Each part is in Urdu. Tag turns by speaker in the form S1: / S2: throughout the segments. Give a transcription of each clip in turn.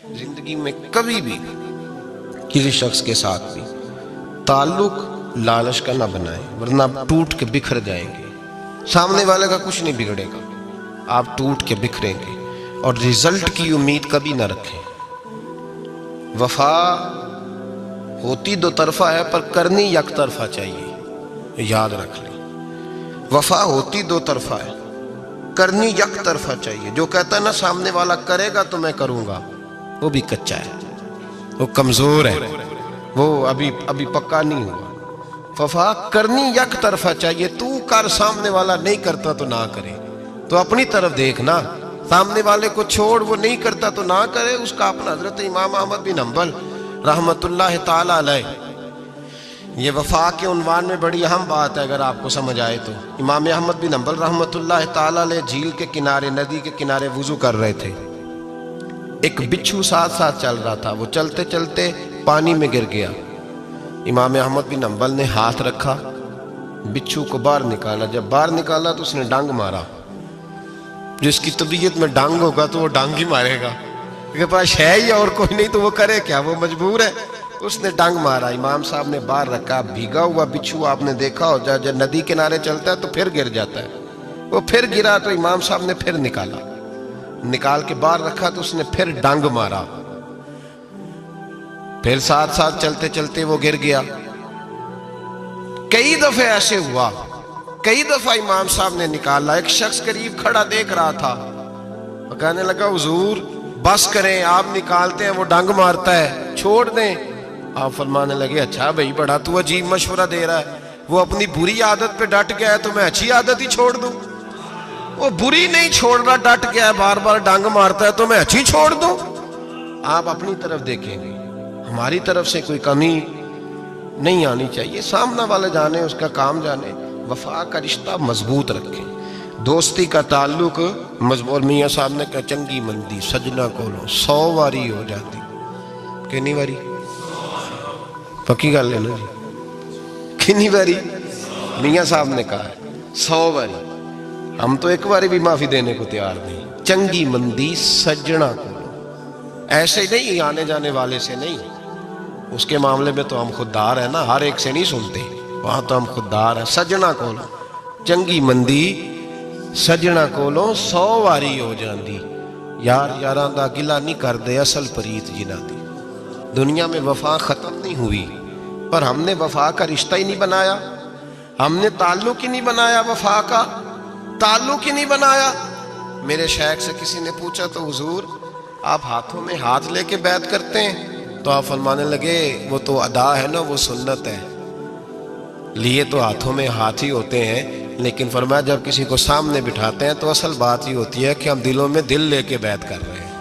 S1: زندگی میں کبھی بھی کسی شخص کے ساتھ بھی تعلق لالچ کا نہ بنائیں، ورنہ آپ ٹوٹ کے بکھر جائیں گے۔ سامنے والے کا کچھ نہیں بگڑے گا، آپ ٹوٹ کے بکھریں گے، اور رزلٹ کی امید کبھی نہ رکھیں۔ وفا ہوتی دو طرفہ ہے پر کرنی یک طرفہ چاہیے، یاد رکھ لیں۔ وفا ہوتی دو طرفہ ہے، کرنی یک طرفہ چاہیے۔ جو کہتا ہے نا سامنے والا کرے گا تو میں کروں گا، وہ بھی کچا ہے، وہ کمزور ہے، وہ ابھی پکا نہیں ہوا۔ وفا کرنی یک طرفہ چاہیے، تو کر، سامنے والا نہیں کرتا تو نہ کرے۔ تو اپنی طرف دیکھنا، سامنے والے کو چھوڑ، وہ نہیں کرتا تو نہ کرے، اس کا اپنا۔ حضرت امام احمد بن حنبل رحمت اللہ تعالی علیہ، یہ وفا کے عنوان میں بڑی اہم بات ہے اگر آپ کو سمجھ آئے تو۔ امام احمد بن حنبل رحمت اللہ تعالی علیہ جھیل کے کنارے، ندی کے کنارے وضو کر رہے تھے۔ ایک بچھو ساتھ ساتھ چل رہا تھا، وہ چلتے چلتے پانی میں گر گیا۔ امام احمد بن حنبل نے ہاتھ رکھا، بچھو کو باہر نکالا۔ جب باہر نکالا تو اس نے ڈانگ مارا۔ جس کی طبیعت میں ڈانگ ہوگا تو وہ ڈانگ ہی مارے گا، کے پاس ہے ہی اور کوئی نہیں تو وہ کرے کیا، وہ مجبور ہے۔ اس نے ڈانگ مارا، امام صاحب نے باہر رکھا۔ بھیگا ہوا بچھو آپ نے دیکھا ہو، جب ندی کنارے چلتا ہے تو پھر گر جاتا ہے، وہ پھر گرا تو امام صاحب نے پھر نکال کے باہر رکھا تو اس نے پھر ڈانگ مارا، پھر ساتھ ساتھ چلتے چلتے وہ گر گیا۔ کئی دفعہ ایسے ہوا، کئی دفعہ امام صاحب نے نکالا۔ ایک شخص قریب کھڑا دیکھ رہا تھا، وہ کہنے لگا حضور بس کریں، آپ نکالتے ہیں وہ ڈانگ مارتا ہے، چھوڑ دیں۔ آپ فرمانے لگے اچھا بھائی بڑا تو عجیب مشورہ دے رہا ہے، وہ اپنی بری عادت پہ ڈٹ گیا ہے تو میں اچھی عادت ہی چھوڑ دوں؟ وہ بری نہیں چھوڑ رہا، ڈٹ گیا ہے، بار بار ڈانگ مارتا ہے تو میں اچھی چھوڑ دوں؟ آپ اپنی طرف دیکھیں گے، ہماری طرف سے کوئی کمی نہیں آنی چاہیے، سامنا والے جانے، اس کا کام جانے۔ وفا کا رشتہ مضبوط رکھیں، دوستی کا تعلق مضبوط۔ میاں صاحب نے کہا چنگی مندی سجنا کولو 100 واری ہو جاتی، کتنی واری؟ پکی گل ہے نا جی، کتنی واری؟ میاں صاحب نے کہا 100 واری۔ ہم تو ایک باری بھی معافی دینے کو تیار نہیں۔ چنگی مندی سجنا کولو، ایسے نہیں آنے جانے والے سے نہیں، اس کے معاملے میں تو ہم خوددار ہیں نا، ہر ایک سے نہیں سنتے، وہاں تو ہم خوددار ہیں۔ سجنا کولو چنگی مندی سجنا کولو 100 واری ہو جاندی، یار یاراں دا گلا نہیں کر دے اصل پریت جنہ دی۔ دنیا میں وفا ختم نہیں ہوئی، پر ہم نے وفا کا رشتہ ہی نہیں بنایا، ہم نے تعلق ہی نہیں بنایا، وفا کا تعلق ہی نہیں بنایا۔ میرے شیخ سے کسی نے پوچھا تو حضور آپ ہاتھوں میں ہاتھ لے کے بیعت کرتے ہیں؟ تو آپ فرمانے لگے وہ تو ادا ہے نا، وہ سنت ہے، لیے تو ہاتھوں میں ہاتھ ہی ہوتے ہیں، لیکن فرمایا جب کسی کو سامنے بٹھاتے ہیں تو اصل بات یہ ہوتی ہے کہ ہم دلوں میں دل لے کے بیعت کر رہے ہیں،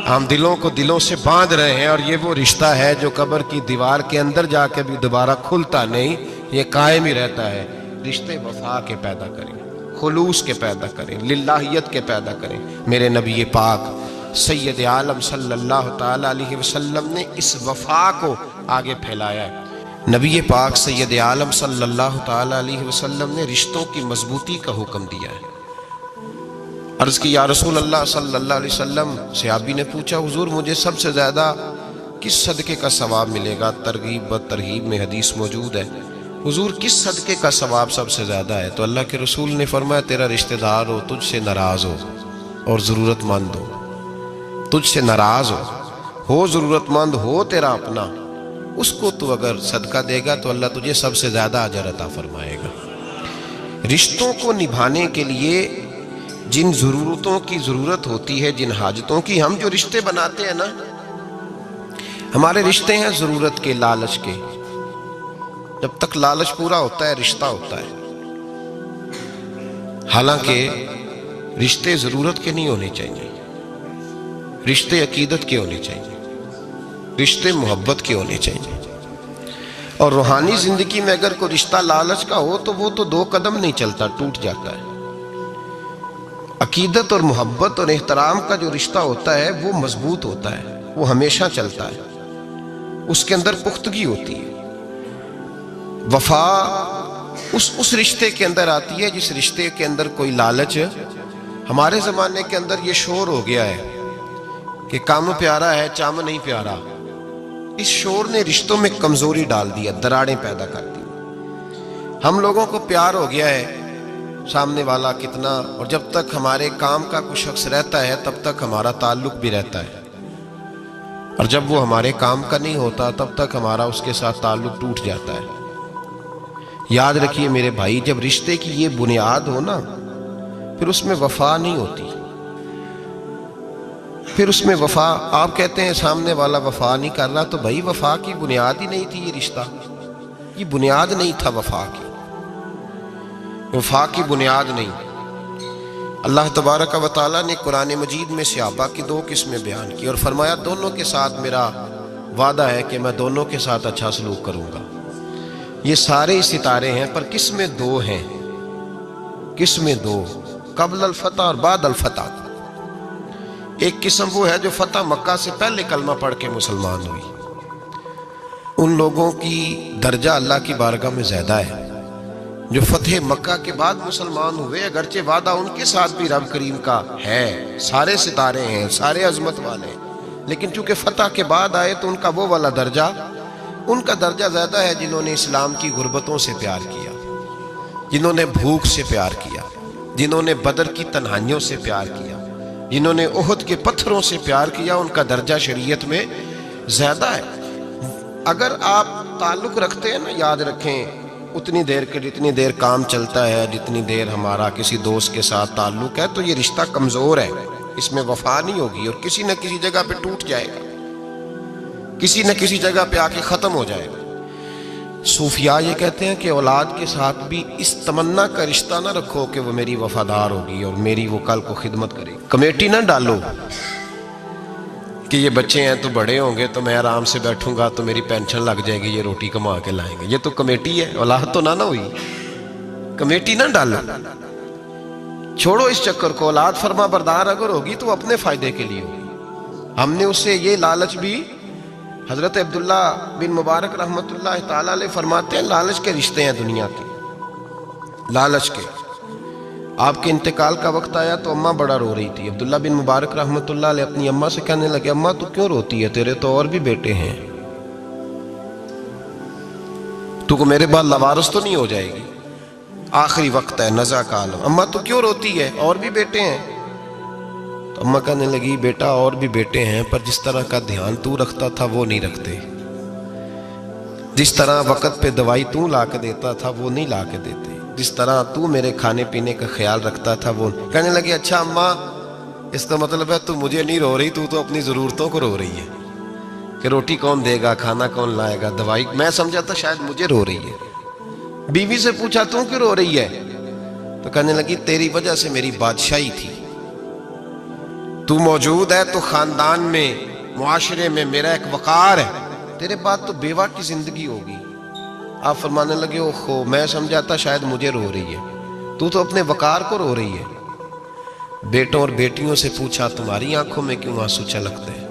S1: ہم دلوں کو دلوں سے باندھ رہے ہیں، اور یہ وہ رشتہ ہے جو قبر کی دیوار کے اندر جا کے بھی دوبارہ کھلتا نہیں، یہ قائم ہی رہتا ہے۔ رشتے وفا کے پیدا کریں، خلوص کے پیدا کریں، للہیت کے پیدا کریں۔ میرے نبی پاک سید عالم صلی اللہ تعالی علیہ وسلم نے اس وفا کو آگے پھیلایا ہے۔ نبی پاک سید عالم صلی اللہ تعالی علیہ وسلم نے رشتوں کی مضبوطی کا حکم دیا ہے۔ عرض کی یا رسول اللہ صلی اللہ علیہ وسلم، صحابی نے پوچھا حضور مجھے سب سے زیادہ کس صدقے کا ثواب ملے گا؟ ترغیب و ترہیب میں حدیث موجود ہے، حضور کس صدقے کا ثواب سب سے زیادہ ہے؟ تو اللہ کے رسول نے فرمایا تیرا رشتہ دار ہو تجھ سے ناراض ہو اور ضرورت مند ہو، تجھ سے ناراض ہو ضرورت مند ہو تیرا اپنا، اس کو تو اگر صدقہ دے گا تو اللہ تجھے سب سے زیادہ اجر عطا فرمائے گا۔ رشتوں کو نبھانے کے لیے جن ضرورتوں کی ضرورت ہوتی ہے، جن حاجتوں کی، ہم جو رشتے بناتے ہیں نا، ہمارے رشتے ہیں ضرورت کے، لالچ کے۔ جب تک لالچ پورا ہوتا ہے رشتہ ہوتا ہے، حالانکہ رشتے ضرورت کے نہیں ہونے چاہیے، رشتے عقیدت کے ہونے چاہیے، رشتے محبت کے ہونے چاہیے۔ اور روحانی زندگی میں اگر کوئی رشتہ لالچ کا ہو تو وہ تو 2 قدم نہیں چلتا، ٹوٹ جاتا ہے۔ عقیدت اور محبت اور احترام کا جو رشتہ ہوتا ہے وہ مضبوط ہوتا ہے، وہ ہمیشہ چلتا ہے، اس کے اندر پختگی ہوتی ہے۔ وفا اس رشتے کے اندر آتی ہے جس رشتے کے اندر کوئی لالچ۔ ہمارے زمانے کے اندر یہ شور ہو گیا ہے کہ کام پیارا ہے چم نہیں پیارا، اس شور نے رشتوں میں کمزوری ڈال دیا، دراڑیں پیدا کر دی۔ ہم لوگوں کو پیار ہو گیا ہے سامنے والا کتنا، اور جب تک ہمارے کام کا کوئی شخص رہتا ہے تب تک ہمارا تعلق بھی رہتا ہے، اور جب وہ ہمارے کام کا نہیں ہوتا تب تک ہمارا اس کے ساتھ تعلق ٹوٹ جاتا ہے۔ یاد رکھیے میرے بھائی، جب رشتے کی یہ بنیاد ہو نا، پھر اس میں وفا نہیں ہوتی، پھر اس میں وفا، آپ کہتے ہیں سامنے والا وفا نہیں کر رہا، تو بھائی وفا کی بنیاد ہی نہیں تھی یہ رشتہ، یہ بنیاد نہیں تھا وفا کی، وفا کی بنیاد نہیں۔ اللہ تبارک و تعالیٰ نے قرآن مجید میں صحابہ کی 2 قسمیں بیان کی اور فرمایا دونوں کے ساتھ میرا وعدہ ہے کہ میں دونوں کے ساتھ اچھا سلوک کروں گا۔ یہ سارے ستارے ہیں پر قسمیں 2 ہیں، قسمیں 2، قبل الفتح اور بعد الفتح۔ ایک قسم وہ ہے جو فتح مکہ سے پہلے کلمہ پڑھ کے مسلمان ہوئی، ان لوگوں کی درجہ اللہ کی بارگاہ میں زیادہ ہے جو فتح مکہ کے بعد مسلمان ہوئے، اگرچہ وعدہ ان کے ساتھ بھی رب کریم کا ہے، سارے ستارے ہیں، سارے عظمت والے ہیں، لیکن چونکہ فتح کے بعد آئے تو ان کا وہ والا درجہ، ان کا درجہ زیادہ ہے جنہوں نے اسلام کی غربتوں سے پیار کیا، جنہوں نے بھوک سے پیار کیا، جنہوں نے بدر کی تنہائیوں سے پیار کیا، جنہوں نے احد کے پتھروں سے پیار کیا، ان کا درجہ شریعت میں زیادہ ہے۔ اگر آپ تعلق رکھتے ہیں نا، یاد رکھیں اتنی دیر کے جتنی دیر کام چلتا ہے، جتنی دیر ہمارا کسی دوست کے ساتھ تعلق ہے، تو یہ رشتہ کمزور ہے، اس میں وفا نہیں ہوگی اور کسی نہ کسی جگہ پہ ٹوٹ جائے گا، کسی نہ کسی جگہ پہ آ کے ختم ہو جائے گا۔ صوفیاء یہ کہتے ہیں کہ اولاد کے ساتھ بھی اس تمنا کا رشتہ نہ رکھو کہ وہ میری وفادار ہوگی اور میری وہ کل کو خدمت کرے گی۔ کمیٹی نہ ڈالو کہ یہ بچے ہیں تو بڑے ہوں گے تو میں آرام سے بیٹھوں گا تو میری پینشن لگ جائے گی، یہ روٹی کما کے لائیں گے، یہ تو کمیٹی ہے، اولاد تو نہ ہوئی، کمیٹی نہ ڈالو، چھوڑو اس چکر کو۔ اولاد فرما بردار اگر ہوگی تو اپنے فائدے کے لیے ہوگی۔ ہم نے اس سے یہ لالچ بھی، حضرت عبداللہ بن مبارک رحمۃ اللہ تعالیٰ علیہ فرماتے ہیں لالچ کے رشتے ہیں دنیا کے، لالچ کے۔ آپ کے انتقال کا وقت آیا تو اماں بڑا رو رہی تھی، عبداللہ بن مبارک رحمۃ اللہ علیہ اپنی اماں سے کہنے لگے اماں تو کیوں روتی ہے، تیرے تو اور بھی بیٹے ہیں، تو کو میرے بعد لوارث تو نہیں ہو جائے گی، آخری وقت ہے، نزع کا عالم، اماں تو کیوں روتی ہے، اور بھی بیٹے ہیں؟ تو اماں کہنے لگی بیٹا اور بھی بیٹے ہیں پر جس طرح کا دھیان تو رکھتا تھا وہ نہیں رکھتے، جس طرح وقت پہ دوائی تو لا کے دیتا تھا وہ نہیں لا کے دیتے، جس طرح تو میرے کھانے پینے کا خیال رکھتا تھا وہ۔ کہنے لگے اچھا اماں اس کا مطلب ہے تو مجھے نہیں رو رہی، تو اپنی ضرورتوں کو رو رہی ہے کہ روٹی کون دے گا، کھانا کون لائے گا، دوائی، میں سمجھا تھا شاید مجھے رو رہی ہے۔ بیوی سے پوچھا تو کیوں رو رہی ہے، تو کہنے لگی تیری وجہ سے میری بادشاہی تھی، تو موجود ہے تو خاندان میں، معاشرے میں میرا ایک وقار ہے، تیرے بعد تو بیوہ کی زندگی ہوگی۔ آپ فرمانے لگے اوہو میں سمجھا تھا شاید مجھے رو رہی ہے، تو اپنے وقار کو رو رہی ہے۔ بیٹوں اور بیٹیوں سے پوچھا تمہاری آنکھوں میں کیوں آنسو چھلکتے ہیں؟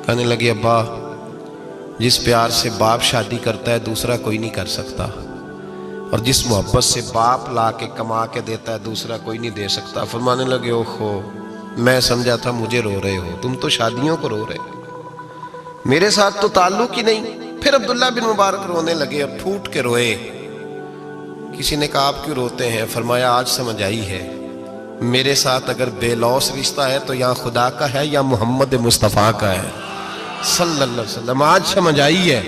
S1: کہنے لگے ابا جس پیار سے باپ شادی کرتا ہے دوسرا کوئی نہیں کر سکتا، اور جس محبت سے باپ لا کے کما کے دیتا ہے دوسرا کوئی نہیں دے سکتا۔ فرمانے لگے اوہو میں سمجھا تھا مجھے رو رہے ہو، تم تو شادیوں کو رو رہے ہو، میرے ساتھ تو تعلق ہی نہیں۔ پھر عبداللہ بن مبارک رونے لگے اور پھوٹ کے روئے۔ کسی نے کہا آپ کیوں روتے ہیں؟ فرمایا آج سمجھ آئی ہے، میرے ساتھ اگر بے لوث رشتہ ہے تو یا خدا کا ہے یا محمد مصطفیٰ کا ہے صلی اللہ علیہ وسلم، آج سمجھ آئی ہے۔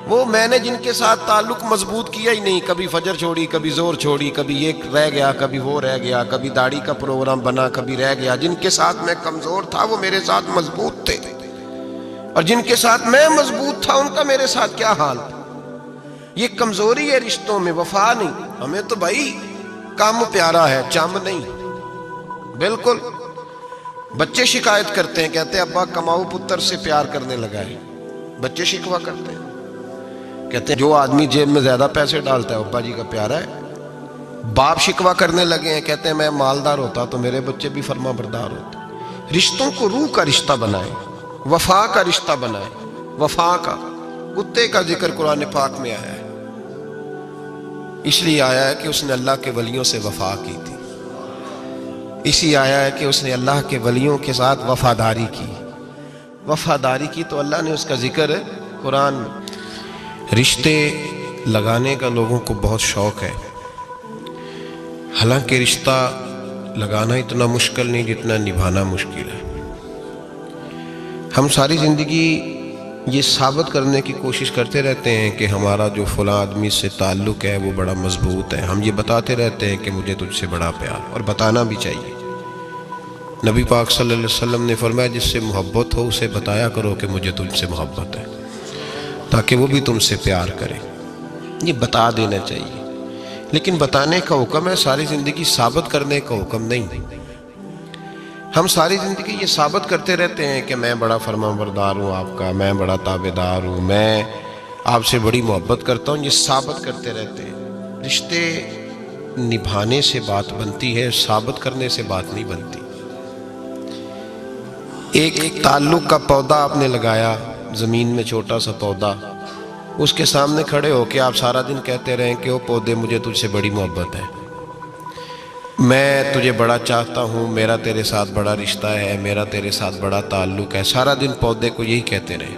S1: وہ میں نے جن کے ساتھ تعلق مضبوط کیا ہی نہیں، کبھی فجر چھوڑی، کبھی زور چھوڑی، کبھی یہ رہ گیا، کبھی وہ رہ گیا، کبھی داڑھی کا پروگرام بنا، کبھی رہ گیا، جن کے ساتھ میں کمزور تھا وہ میرے ساتھ مضبوط تھے، اور جن کے ساتھ میں مضبوط تھا ان کا میرے ساتھ کیا حال تھا۔ یہ کمزوری ہے رشتوں میں، وفا نہیں۔ ہمیں تو بھائی کام پیارا ہے، چم نہیں، بالکل۔ بچے شکایت کرتے ہیں، کہتے ہیں ابا کماؤ پتر سے پیار کرنے لگا ہے، بچے شکوہ کرتے ہیں، کہتے ہیں جو آدمی جیب میں زیادہ پیسے ڈالتا ہے ابا جی کا پیارا ہے۔ باپ شکوہ کرنے لگے ہیں، کہتے ہیں میں مالدار ہوتا تو میرے بچے بھی فرما بردار ہوتے۔ رشتوں کو روح کا رشتہ بنائیں، وفا کا رشتہ بنائیں، وفا کا۔ کتے کا ذکر قرآن پاک میں آیا ہے، اس لیے آیا ہے کہ اس نے اللہ کے ولیوں سے وفا کی تھی، اسی آیا ہے کہ اس نے اللہ کے ولیوں کے ساتھ وفاداری کی، وفاداری کی تو اللہ نے اس کا ذکر ہے قرآن میں۔ رشتے لگانے کا لوگوں کو بہت شوق ہے، حالانکہ رشتہ لگانا اتنا مشکل نہیں جتنا نبھانا مشکل ہے۔ ہم ساری زندگی یہ ثابت کرنے کی کوشش کرتے رہتے ہیں کہ ہمارا جو فلاں آدمی سے تعلق ہے وہ بڑا مضبوط ہے، ہم یہ بتاتے رہتے ہیں کہ مجھے تجھ سے بڑا پیار، اور بتانا بھی چاہیے۔ نبی پاک صلی اللہ علیہ وسلم نے فرمایا جس سے محبت ہو اسے بتایا کرو کہ مجھے تجھ سے محبت ہے، تاکہ وہ بھی تم سے پیار کرے، یہ بتا دینا چاہیے۔ لیکن بتانے کا حکم ہے، ساری زندگی ثابت کرنے کا حکم نہیں۔ ہم ساری زندگی یہ ثابت کرتے رہتے ہیں کہ میں بڑا فرمانبردار ہوں آپ کا، میں بڑا تابعدار ہوں، میں آپ سے بڑی محبت کرتا ہوں، یہ ثابت کرتے رہتے ہیں۔ رشتے نبھانے سے بات بنتی ہے، ثابت کرنے سے بات نہیں بنتی۔ ایک تعلق کا پودا آپ نے لگایا زمین میں، چھوٹا سا پودا، اس کے سامنے کھڑے ہو کے آپ سارا دن کہتے رہیں کہ او پودے مجھے تجھ سے بڑی محبت ہے، میں تجھے بڑا چاہتا ہوں، میرا تیرے ساتھ بڑا رشتہ ہے، میرا تیرے ساتھ بڑا تعلق ہے، سارا دن پودے کو یہی کہتے رہے۔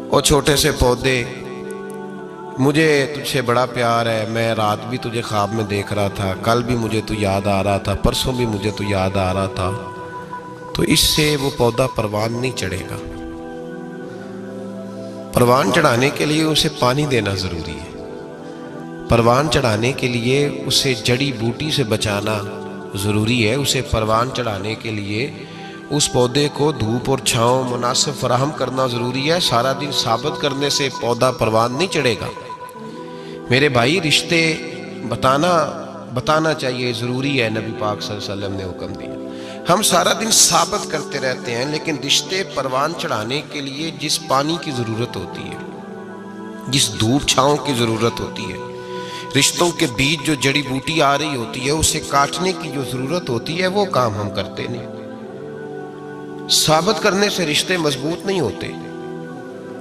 S1: اور چھوٹے سے پودے، مجھے تجھ سے بڑا پیار ہے، میں رات بھی تجھے خواب میں دیکھ رہا تھا، کل بھی مجھے تو یاد آ رہا تھا، پرسوں بھی مجھے تو یاد آ رہا تھا، تو اس سے وہ پودا پروان نہیں چڑھے گا۔ پروان چڑھانے کے لیے اسے پانی دینا ضروری ہے، پروان چڑھانے کے لیے اسے جڑی بوٹی سے بچانا ضروری ہے، اسے پروان چڑھانے کے لیے اس پودے کو دھوپ اور چھاؤں مناسب فراہم کرنا ضروری ہے۔ سارا دن ثابت کرنے سے پودا پروان نہیں چڑھے گا۔ میرے بھائی، رشتے بتانا چاہیے، ضروری ہے، نبی پاک صلی اللہ علیہ وسلم نے حکم دیا۔ ہم سارا دن ثابت کرتے رہتے ہیں، لیکن رشتے پروان چڑھانے کے لیے جس پانی کی ضرورت ہوتی ہے، جس دھوپ چھاؤں کی ضرورت ہوتی ہے، رشتوں کے بیچ جو جڑی بوٹی آ رہی ہوتی ہے اسے کاٹنے کی جو ضرورت ہوتی ہے، وہ کام ہم کرتے نہیں۔ ثابت کرنے سے رشتے مضبوط نہیں ہوتے،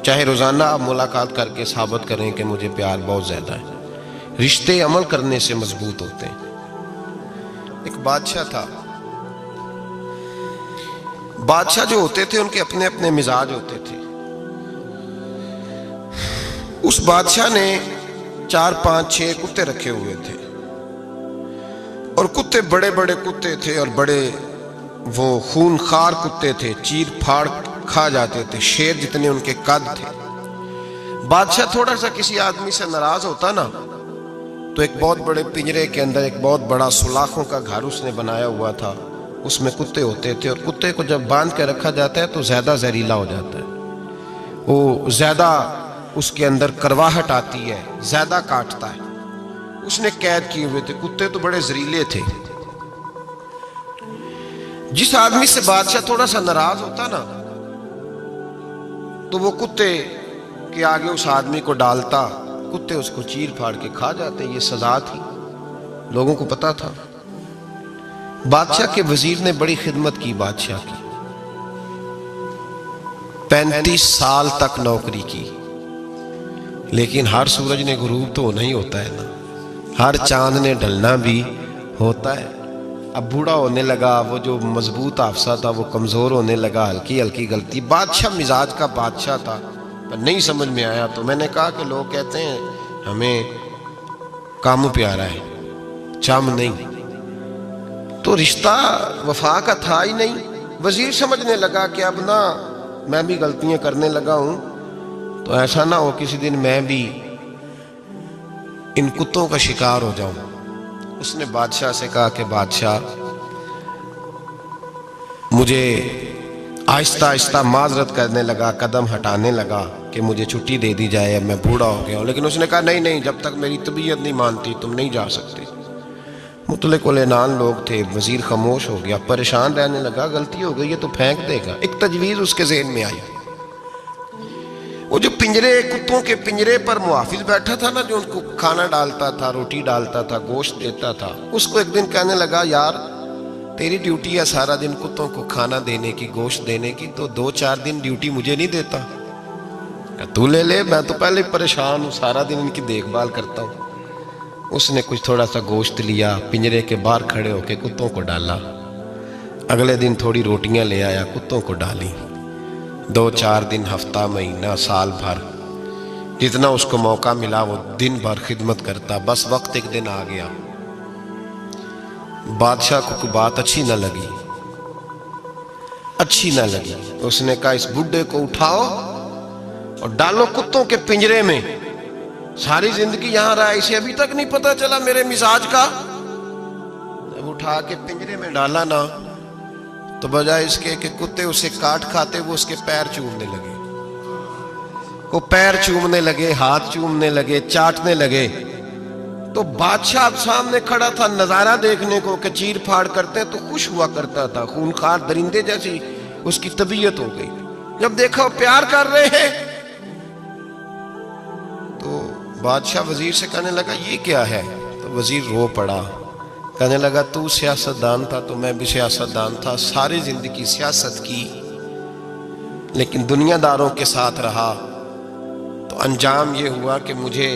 S1: چاہے روزانہ آپ ملاقات کر کے ثابت کریں کہ مجھے پیار بہت زیادہ ہے، رشتے عمل کرنے سے مضبوط ہوتے ہیں۔ ایک بادشاہ تھا، بادشاہ جو ہوتے تھے ان کے اپنے اپنے مزاج ہوتے تھے۔ اس بادشاہ نے 4 5 6 کتے رکھے ہوئے تھے، اور کتے بڑے بڑے کتے تھے، اور بڑے وہ خون خار کتے تھے، چیر پھاڑ کھا جاتے تھے، شیر جتنے ان کے قد تھے۔ بادشاہ تھوڑا سا کسی آدمی سے ناراض ہوتا نا، تو ایک بہت بڑے پنجرے کے اندر ایک بہت بڑا سلاخوں کا گھر اس نے بنایا ہوا تھا، اس میں کتے ہوتے تھے، اور کتے کو جب باندھ کے رکھا جاتا ہے تو زیادہ زہریلا ہو جاتا ہے، وہ زیادہ اس کے اندر کرواہٹ آتی ہے، زیادہ کاٹتا ہے۔ اس نے قید کیے ہوئے تھے، کتے تو بڑے زہریلے تھے۔ جس آدمی سے بادشاہ تھوڑا سا ناراض ہوتا نا، تو وہ کتے کے آگے اس آدمی کو ڈالتا، کتے اس کو چیر پھاڑ کے کھا جاتے۔ یہ سزا تھی، لوگوں کو پتا تھا۔ بادشاہ کے وزیر نے بڑی خدمت کی بادشاہ کی، 35 سال تک نوکری کی، لیکن ہر سورج نے غروب تو ہونا ہی ہوتا ہے نا، ہر چاند نے ڈھلنا بھی ہوتا ہے۔ اب بوڑھا ہونے لگا، وہ جو مضبوط حافظہ تھا وہ کمزور ہونے لگا، ہلکی ہلکی غلطی۔ بادشاہ مزاج کا بادشاہ تھا، پر نہیں سمجھ میں آیا، تو میں نے کہا کہ لوگ کہتے ہیں ہمیں کام پیارا ہے، چم نہیں، تو رشتہ وفا کا تھا ہی نہیں۔ وزیر سمجھنے لگا کہ اب نہ میں بھی غلطیاں کرنے لگا ہوں، تو ایسا نہ ہو کسی دن میں بھی ان کتوں کا شکار ہو جاؤں۔ اس نے بادشاہ سے کہا کہ بادشاہ، مجھے آہستہ آہستہ معذرت کرنے لگا، قدم ہٹانے لگا کہ مجھے چھٹی دے دی جائے، اب میں بوڑھا ہو گیا ہوں۔ لیکن اس نے کہا نہیں، جب تک میری طبیعت نہیں مانتی تم نہیں جا سکتے۔ مطلق العنان لوگ تھے، وزیر خاموش ہو گیا، پریشان رہنے لگا، غلطی ہو گئی ہے تو پھینک دے گا۔ ایک تجویز اس کے ذہن میں آئی، وہ جو کتوں کے پنجرے پر محافظ بیٹھا تھا نا، جو ان کو کھانا ڈالتا تھا، روٹی ڈالتا تھا، گوشت دیتا تھا، اس کو ایک دن کہنے لگا، یار تیری ڈیوٹی ہے سارا دن کتوں کو کھانا دینے کی، گوشت دینے کی، تو 2 4 دن ڈیوٹی مجھے نہیں دیتا؟ تو لے لے، میں تو پہلے پریشان ہوں، سارا دن ان کی دیکھ بھال کرتا ہوں۔ اس نے کچھ تھوڑا سا گوشت لیا، پنجرے کے باہر کھڑے ہو کے کتوں کو ڈالا۔ اگلے دن تھوڑی روٹیاں لے آیا، کتوں کو ڈالی۔ 2-4 دن، ہفتہ، مہینہ، سال بھر، جتنا اس کو موقع ملا وہ دن بھر خدمت کرتا۔ بس وقت ایک دن آ گیا، بادشاہ کو کوئی بات اچھی نہ لگی۔ اس نے کہا اس بڈھے کو اٹھاؤ اور ڈالو کتوں کے پنجرے میں۔ ساری زندگی یہاں رہا، اسے ابھی تک نہیں پتا چلا میرے مزاج کا۔ جب اٹھا کے پنجرے میں ڈالا نا، تو بجائے اس کے کہ کتے اسے کاٹ کھاتے، وہ اس کے پیر چومنے لگے۔ وہ پیر چومنے لگے، ہاتھ چومنے لگے، چاٹنے لگے۔ تو بادشاہ سامنے کھڑا تھا نظارہ دیکھنے کو کہ چیر پھاڑ کرتے تو خوش ہوا کرتا تھا، خونخوار درندے جیسی اس کی طبیعت ہو گئی۔ جب دیکھا وہ پیار کر رہے ہیں تو بادشاہ وزیر سے کہنے لگا یہ کیا ہے؟ تو وزیر رو پڑا، کہنے لگا تو سیاستدان تھا تو میں بھی سیاستدان تھا، ساری زندگی سیاست کی، لیکن دنیا داروں کے ساتھ رہا تو انجام یہ ہوا کہ مجھے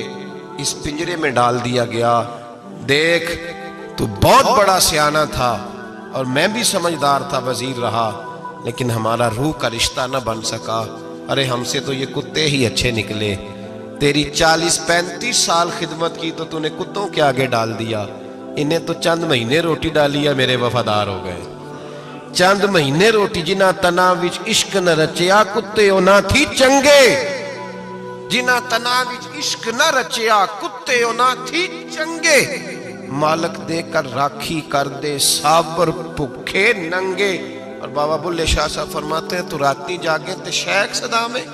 S1: اس پنجرے میں ڈال دیا گیا۔ دیکھ تو بہت بڑا سیانہ تھا اور میں بھی سمجھدار تھا، وزیر رہا، لیکن ہمارا روح کا رشتہ نہ بن سکا۔ ارے ہم سے تو یہ کتے ہی اچھے نکلے۔ تیری 40-35 سال خدمت کی تو تو نے کتوں کے آگے ڈال دیا، انہیں تو چند مہینے روٹی ڈالی ہے، میرے وفادار ہو گئے۔ چند مہینے روٹی، جنہ تنا وچ عشق نہ رچیا، کتے او نہ تھی چنگے۔ جنہ تنا وچ عشق نہ رچیا، کتے او نہ تھی چنگے۔ مالک دے کر راکھی کر دے، صابر بھکھے ننگے۔ اور بابا بلے شاہ صاحب فرماتے ہیں تو راتی جاگے تے شیخ صدا میں،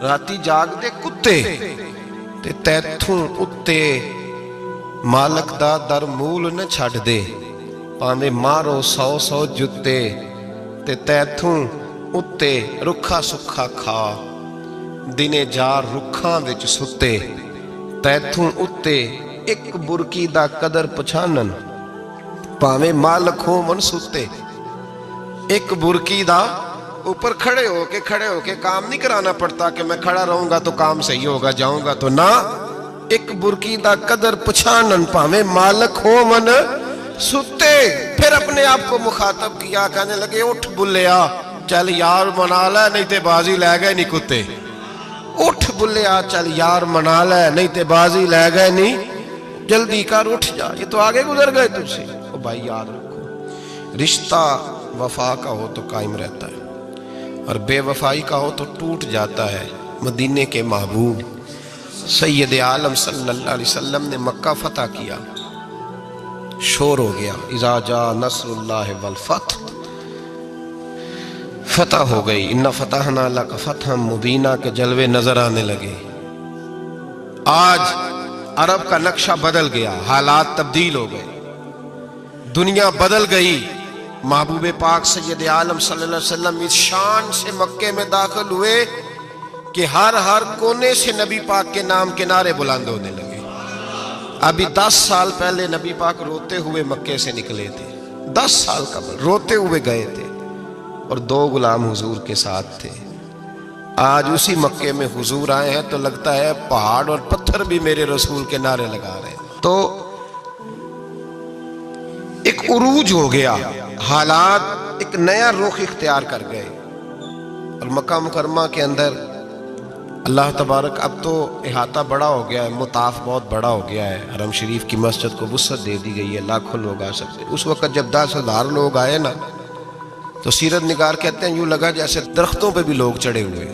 S1: راتی جاگ دے کتے تے تیتھوں اتے مالک دا در مول نہ چھڑ دے، پاندے مارو 100 جتے تے تیتھوں اتے رکھا سکھا کھا، دنے جار رکھاں وچ ستے، تیتھوں اتے ایک برکی دا قدر پچھانن، پاویں مالک ہو من ستے۔ ایک برکی دا اوپر کھڑے ہو کے کام نہیں کرانا پڑتا کہ میں کھڑا رہوں گا تو کام صحیح ہوگا، جاؤں گا تو نہ۔ ایک برکی دا قدر پچھانن، پاویں مالک ہو من ستے۔ پھر اپنے آپ کو مخاطب کیا، کہنے لگے اٹھ بلیا، چل یار منا لے نہیں تے بازی لے گئے نہیں کتے۔ اٹھ بلیا، چل یار منا لے نہیں تے بازی لے گئے نہیں، جلدی کر اٹھ جا، یہ تو آگے گزر گئے تجھ سے۔ او بھائی یاد رکھو، رشتہ وفا کا ہو تو قائم رہتا ہے اور بے وفائی کا ہو تو ٹوٹ جاتا ہے۔ مدینے کے محبوب سید عالم صلی اللہ علیہ وسلم نے مکہ فتح کیا، شور ہو گیا، اذا جاء نصر اللہ والفتح، فتح ہو گئی، انا فتحنا لک فتحا مبینا کے جلوے نظر آنے لگے۔ آج عرب کا نقشہ بدل گیا، حالات تبدیل ہو گئے، دنیا بدل گئی۔ محبوب پاک سید عالم صلی اللہ علیہ وسلم اس شان سے مکے میں داخل ہوئے کہ ہر کونے سے نبی پاک کے نام کے نعرے بلند ہونے لگے۔ ابھی 10 سال پہلے نبی پاک روتے ہوئے مکے سے نکلے تھے، 10 سال قبل روتے ہوئے گئے تھے اور 2 غلام حضور کے ساتھ تھے۔ آج اسی مکے میں حضور آئے ہیں تو لگتا ہے پہاڑ اور پتھر بھی میرے رسول کے نعرے لگا رہے ہیں۔ تو ایک عروج ہو گیا، حالات ایک نیا رخ اختیار کر گئے، اور مکہ مکرمہ کے اندر اللہ تبارک اب تو احاطہ بڑا ہو گیا ہے، مطاف بہت بڑا ہو گیا ہے، حرم شریف کی مسجد کو وسعت دے دی گئی ہے، لاکھوں لوگ آ سکتے۔ اس وقت جب 10,000 لوگ آئے نا تو سیرت نگار کہتے ہیں یوں لگا جیسے درختوں پہ بھی لوگ چڑھے ہوئے،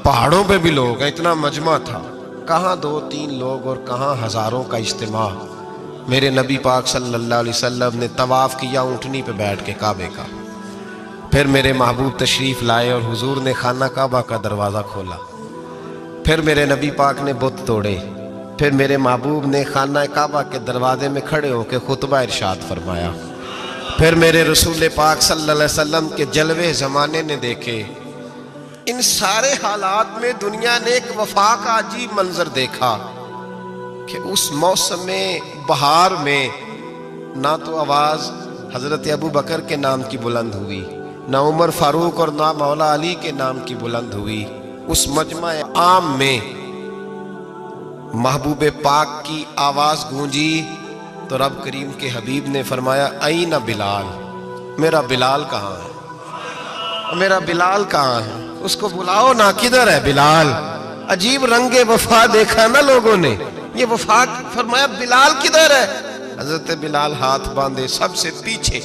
S1: پہاڑوں پہ بھی لوگ ہیں، اتنا مجمع تھا۔ کہاں 2-3 لوگ اور کہاں ہزاروں کا اجتماع۔ میرے نبی پاک صلی اللہ علیہ وسلم نے طواف کیا اونٹنی پہ بیٹھ کے کعبے کا، پھر میرے محبوب تشریف لائے اور حضور نے خانہ کعبہ کا دروازہ کھولا، پھر میرے نبی پاک نے بت توڑے، پھر میرے محبوب نے خانہ کعبہ کے دروازے میں کھڑے ہو کے خطبہ ارشاد فرمایا، پھر میرے رسول پاک صلی اللہ علیہ وسلم کے جلوے زمانے نے دیکھے۔ ان سارے حالات میں دنیا نے ایک وفا کا عجیب منظر دیکھا کہ اس موسم بہار میں نہ تو آواز حضرت ابو بکر کے نام کی بلند ہوئی، نہ عمر فاروق اور نہ مولا علی کے نام کی بلند ہوئی۔ اس مجمع عام میں محبوب پاک کی آواز گونجی تو رب کریم کے حبیب نے فرمایا این بلال، میرا بلال کہاں ہے، میرا بلال کہاں ہے، اس کو بلاؤ نا، کدھر ہے بلال؟ عجیب رنگ وفا دیکھا نا لوگوں نے، یہ وفا فرمایا بلال کدھر ہے؟ حضرت بلال ہاتھ باندھے سب سے پیچھے،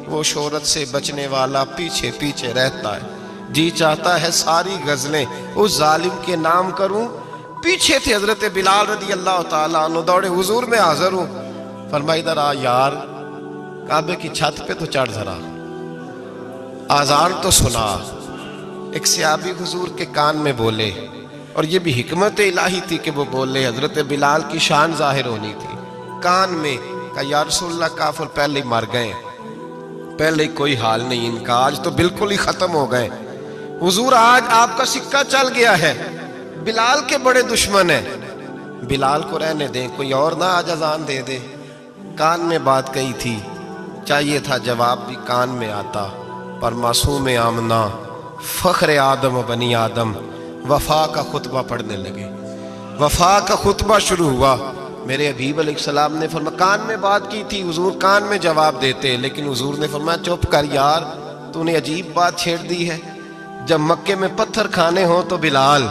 S1: وہ شہرت سے بچنے والا پیچھے پیچھے رہتا ہے، جی چاہتا ہے ساری غزلیں اس ظالم کے نام کروں۔ پیچھے تھے حضرت بلال رضی اللہ تعالیٰ عنہ، دوڑے حضور میں حاضر ہوں، فرمایا ادھر آ یار، کعبے کی چھت پہ تو چڑھ ذرا، آذان تو سنا۔ ایک صحابی حضور کے کان میں بولے، اور یہ بھی حکمت الہی تھی کہ وہ بولے، حضرت بلال کی شان ظاہر ہونی تھی، کان میں کہا یا رسول اللہ کافر پہلے ہی مر گئے، پہلے ہی کوئی حال نہیں ان کا، آج تو بالکل ہی ختم ہو گئے حضور، آج آپ کا سکہ چل گیا ہے، بلال کے بڑے دشمن ہیں، بلال کو رہنے دیں، کوئی اور نہ آج اذان دے دے۔ کان میں بات کہی تھی، چاہیے تھا جواب بھی کان میں آتا، پر معصوم آمنہ فخر آدم و بنی آدم وفا کا خطبہ پڑھنے لگے، وفا کا خطبہ شروع ہوا۔ میرے حبیب علیہ السلام نے فرمایا، کان میں بات کی تھی، حضور کان میں جواب دیتے، لیکن حضور نے فرمایا چپ کر یار، تو نے عجیب بات چھیڑ دی ہے، جب مکے میں پتھر کھانے ہوں تو بلال،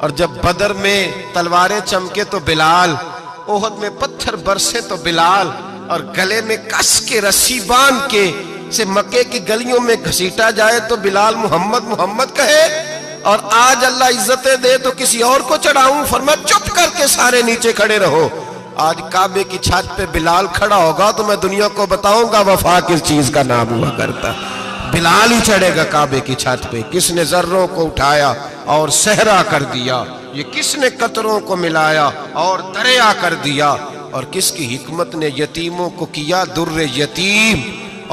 S1: اور جب بدر میں تلواریں چمکے تو بلال، احد میں پتھر برسے تو بلال، اور گلے میں کس کے رسی باندھ کے سے مکے کی گلیوں میں گھسیٹا جائے تو بلال محمد محمد کہے، اور آج اللہ عزتیں دے تو کسی اور کو چڑھاؤں، فرمایا چپ کر کے سارے نیچے کھڑے رہو، آج کعبے کی چھت پہ بلال کھڑا ہوگا تو میں دنیا کو بتاؤں گا وفا کس چیز کا نام ہوا کرتا، بلال ہی چڑھے گا کعبے کی چھت پہ۔ کس نے ذروں کو اٹھایا اور صحرا کر دیا، یہ کس نے قطروں کو ملایا اور دریا کر دیا، اور کس کی حکمت نے یتیموں کو کیا در یتیم،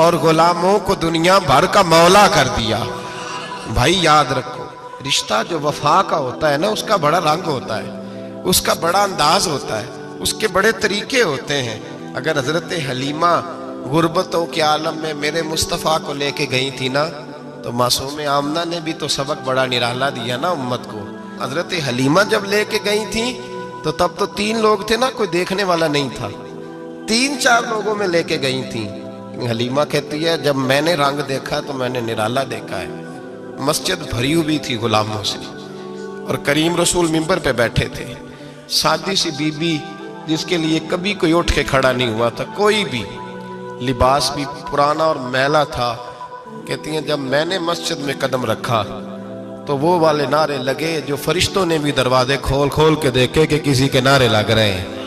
S1: اور غلاموں کو دنیا بھر کا مولا کر دیا۔ بھائی یاد رکھو، رشتہ جو وفا کا ہوتا ہے نا، اس کا بڑا رنگ ہوتا ہے، اس کا بڑا انداز ہوتا ہے، اس کے بڑے طریقے ہوتے ہیں۔ اگر حضرت حلیمہ غربتوں کے عالم میں میرے مصطفیٰ کو لے کے گئی تھی نا، تو معصوم آمنہ نے بھی تو سبق بڑا نرالا دیا نا امت کو۔ حضرت حلیمہ جب لے کے گئی تھی تو تب تو 3 لوگ تھے نا، کوئی دیکھنے والا نہیں تھا، 3-4 لوگوں میں لے کے گئی تھی۔ حلیمہ کہتی ہے جب میں نے رنگ دیکھا تو میں نے نرالا دیکھا ہے، مسجد بھری ہوئی تھی غلاموں سے، اور کریم رسول منبر پہ بیٹھے تھے، سادی سی بی بی جس کے لیے کبھی کوئی اٹھ کے کھڑا نہیں ہوا تھا، کوئی بھی، لباس بھی پرانا اور میلا تھا، کہتی ہیں جب میں نے مسجد میں قدم رکھا تو وہ والے نعرے لگے جو فرشتوں نے بھی دروازے کھول کھول کے دیکھے کہ کسی کے نعرے لگ رہے ہیں،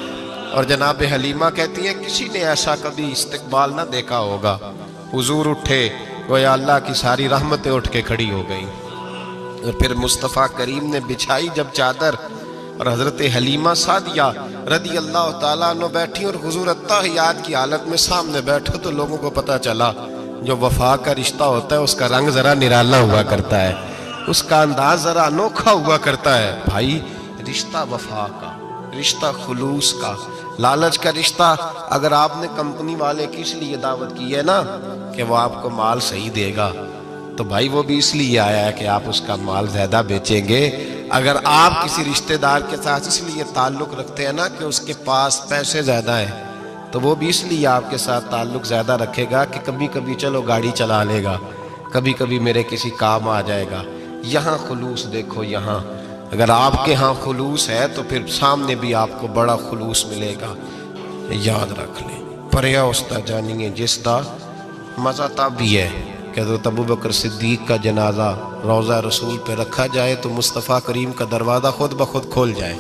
S1: اور جناب حلیمہ کہتی ہیں کسی نے ایسا کبھی استقبال نہ دیکھا ہوگا، حضور اٹھے گویا اللہ کی ساری رحمتیں اٹھ کے کھڑی ہو گئیں، اور پھر مصطفیٰ کریم نے بچھائی جب چادر، اور حضرت حلیمہ سعدیہ رضی اللہ تعالیٰ عنہ بیٹھی، اور حضور اتحیات کی حالت میں سامنے بیٹھو تو لوگوں کو پتہ چلا جو وفا کا رشتہ ہوتا ہے اس کا رنگ ذرا نرالا ہوا کرتا ہے، اس کا انداز ذرا انوکھا ہوا کرتا ہے۔ بھائی رشتہ وفا کا، رشتہ خلوص کا، لالچ کا رشتہ، اگر آپ نے کمپنی والے کی اس لیے دعوت کی ہے نا کہ وہ آپ کو مال صحیح دے گا، تو بھائی وہ بھی اس لیے آیا ہے کہ آپ اس کا مال زیادہ بیچیں گے۔ اگر آپ کسی رشتہ دار کے ساتھ اس لیے تعلق رکھتے ہیں نا کہ اس کے پاس پیسے زیادہ ہیں، تو وہ بھی اس لیے آپ کے ساتھ تعلق زیادہ رکھے گا کہ کبھی کبھی چلو گاڑی چلا لے گا، کبھی کبھی میرے کسی کام آ جائے گا۔ یہاں خلوص دیکھو، یہاں اگر آپ کے ہاں خلوص ہے تو پھر سامنے بھی آپ کو بڑا خلوص ملے گا، یاد رکھ لیں۔ پریا استا جانیے جس دا مزہ تب بھی ہے کہ حضرت ابوبکر صدیق کا جنازہ روضہ رسول پہ رکھا جائے تو مصطفیٰ کریم کا دروازہ خود بخود کھول جائے،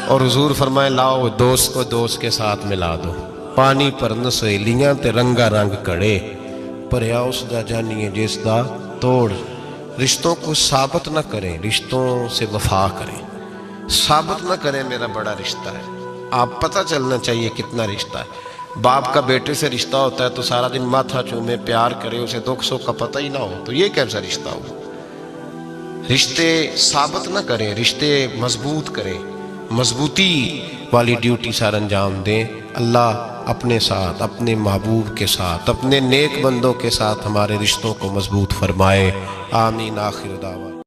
S1: اور حضور فرمائے لاؤ دوست کو دوست کے ساتھ ملا دو، پانی پر نہ سہیلیاں تے رنگا رنگ کڑے، پریا اس دا جانیے جس دا توڑ۔ رشتوں کو ثابت نہ کریں، رشتوں سے وفا کریں، ثابت نہ کریں میرا بڑا رشتہ ہے، آپ پتہ چلنا چاہیے کتنا رشتہ ہے۔ باپ کا بیٹے سے رشتہ ہوتا ہے تو سارا دن ماتھا چومے پیار کرے، اسے دکھ سکھ کا پتہ ہی نہ ہو، تو یہ کیسا رشتہ ہو؟ رشتے ثابت نہ کریں، رشتے مضبوط کریں، مضبوطی والی ڈیوٹی سر انجام دیں۔ اللہ اپنے ساتھ، اپنے محبوب کے ساتھ، اپنے نیک بندوں کے ساتھ ہمارے رشتوں کو مضبوط فرمائے، آمین۔ آخر دعویٰ